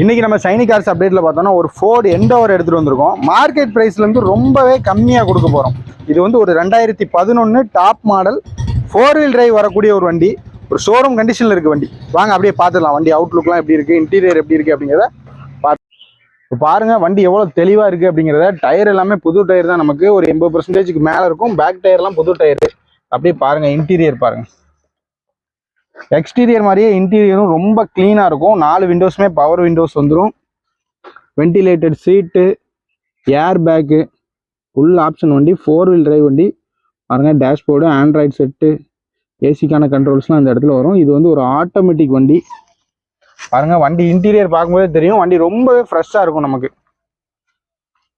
இன்னைக்கு நம்ம ஷைனி கார்ஸ் அப்டேட்ல பார்த்தோம்னா ஒரு ஃபோர்டு எண்டோவர் எடுத்துட்டு வந்திருக்கோம். மார்க்கெட் பிரைஸ்ல இருந்து ரொம்பவே கம்மியா கொடுக்க போறோம். இது வந்து ஒரு 2011 டாப் மாடல் 4 வீல் டிரைவ் வரக்கூடிய ஒரு வண்டி. ஒரு ஷோரூம் கண்டிஷன்ல இருக்கு வண்டி. வாங்க அப்படியே பார்த்துடலாம் வண்டி அவுட்லுக்லாம் எப்படி இருக்கு, இன்டீரியர் எப்படி இருக்கு அப்படிங்கிறத இப்போ பாருங்க. வண்டி எவ்வளவு தெளிவா இருக்கு அப்படிங்கிறத. டயர் எல்லாமே புது டயர் தான், நமக்கு ஒரு 80% மேல இருக்கும். பேக் டயர்லாம் புது டயர். அப்படியே பாருங்க, இன்டீரியர் பாருங்க. எக்ஸ்டீரியர் மாதிரியே இன்டீரியரும் ரொம்ப கிளீனா இருக்கும். 4 விண்டோஸுமே பவர் விண்டோஸ் வந்துடும். வென்டிலேட்டட் சீட்டு, ஏர் பேக்கு, ஃபுல் ஆப்ஷன் வண்டி. 4 வீல் டிரைவ் வண்டி பாருங்க. டேஷ்போர்டு, ஆண்ட்ராய்டு செட்டு, ஏசிக்கான கண்ட்ரோல்ஸ்லாம் இந்த இடத்துல வரும். இது வந்து ஒரு ஆட்டோமேட்டிக் வண்டி பாருங்க. வண்டி இன்டீரியர் பார்க்கும்போதே தெரியும், வண்டி ரொம்பவே ஃப்ரெஷ்ஷாக இருக்கும் நமக்கு.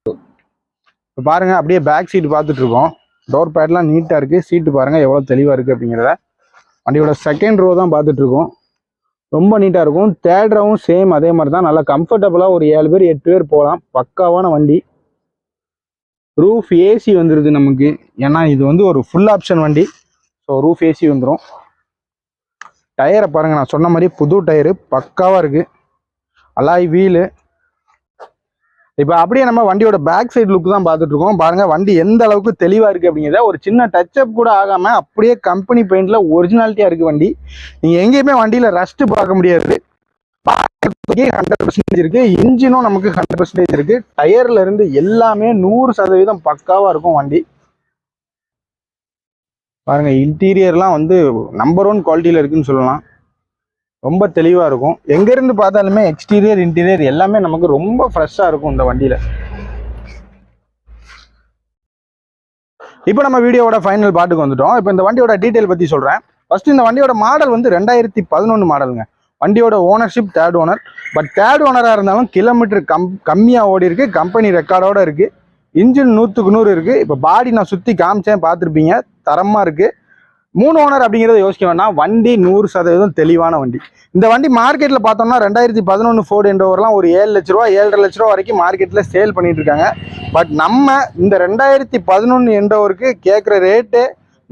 இப்போ பாருங்க, அப்படியே பேக் சீட் பார்த்துட்டு இருக்கோம். டோர் பேட்லாம் நீட்டாக இருக்குது. சீட்டு பாருங்க எவ்வளோ தெளிவாக இருக்குது அப்படிங்கிறத. வண்டியோட செகண்ட் ரோ தான் பார்த்துட்டு இருக்கோம். ரொம்ப நீட்டாக இருக்கும். தேர்ட் ரோவும் சேம் அதே மாதிரி தான். நல்லா கம்ஃபர்டபுளாக ஒரு 7 பேர் 8 பேர் போகலாம். பக்காவான வண்டி. ரூஃப் ஏசி வந்துடுது நமக்கு, ஏன்னா இது வந்து ஒரு ஃபுல் ஆப்ஷன் வண்டி. ஸோ ரூஃப் ஏசி வந்துடும். டயரை பாருங்க, நான் சொன்ன மாதிரி புது டயரு பக்காவாக இருக்குது. Alloy wheel. இப்போ அப்படியே நம்ம வண்டியோட பேக் சைடு லுக் தான் பார்த்துட்டு இருக்கோம். பாருங்க வண்டி எந்த அளவுக்கு தெளிவாக இருக்குது அப்படிங்கிறத. ஒரு சின்ன டச்சப் கூட ஆகாமல் அப்படியே கம்பெனி பெயிண்டில் ஒரிஜினாலிட்டியாக இருக்குது வண்டி. நீங்கள் எங்கேயுமே வண்டியில் ரஸ்ட்டு பார்க்க முடியாது. 100% இருக்குது. இன்ஜினும் நமக்கு 100% இருக்குது. டயர்ல இருந்து எல்லாமே 100% பக்காவாக இருக்கும் வண்டி. பாருங்க, இன்டீரியர்லாம் வந்து நம்பர் 1 குவாலிட்டியில் இருக்குன்னு சொல்லலாம். ரொம்ப தெளிவாக இருக்கும். எங்கேருந்து பார்த்தாலுமே எக்ஸ்டீரியர் இன்டீரியர் எல்லாமே நமக்கு ரொம்ப ஃப்ரெஷ்ஷாக இருக்கும் இந்த வண்டியில். இப்போ நம்ம வீடியோவோட ஃபைனல் பாட்டுக்கு வந்துட்டோம். இப்போ இந்த வண்டியோட டீட்டெயில் பற்றி சொல்கிறேன். ஃபர்ஸ்ட் இந்த வண்டியோட மாடல் வந்து 2011 மாடலுங்க. வண்டியோட ownership third owner. But third ஓனராக இருந்தாலும் கிலோமீட்டர் கம்மியாக ஓடி இருக்கு. கம்பெனி ரெக்கார்டோட இருக்கு. இன்ஜின் 100க்கு 100 இருக்கு. இப்போ பாடி நான் சுற்றி காமிச்சேன், பார்த்துருப்பீங்க. தரமாக இருக்கு. 3 ஓனர் அப்படிங்கிறத யோசிக்க வேண்டாம். வண்டி 100% தெளிவான வண்டி. இந்த வண்டி மார்க்கெட்டில் பார்த்தோம்னா 2011 ஃபோர்டு எண்டோவர்லாம் ஒரு 7 லட்ச ரூபா 7.5 லட்ச ரூபா வரைக்கும் மார்க்கெட்டில் சேல் பண்ணிட்டு இருக்காங்க. பட் நம்ம இந்த 2011 எண்டோவருக்கு கேட்குற ரேட்டு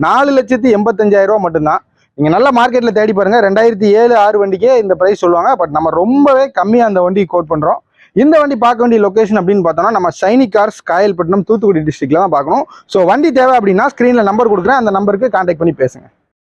4,85,000 ரூபா மட்டும்தான். நீங்கள் நல்ல மார்க்கெட்டில் தேடி பாருங்கள். 2007-6 வண்டிக்கே இந்த ப்ரைஸ் சொல்லுவாங்க. பட் நம்ம ரொம்பவே கம்மியாக அந்த வண்டி கோட் பண்ணுறோம். இந்த வண்டி பார்க்க வேண்டிய லொகேஷன் அப்படின்னு பார்த்தோம்னா நம்ம ஷைனி கார்ஸ் காயல்பட்டினம் தூத்துக்குடி டிஸ்ட்ரிக்ட்ல தான் பார்க்கணும். ஸோ வண்டி தேவை அப்படின்னா ஸ்க்ரீனில் நம்பர் கொடுக்குறேன். அந்த நம்பருக்கு கான்டாக்ட் பண்ணி பேசுங்க.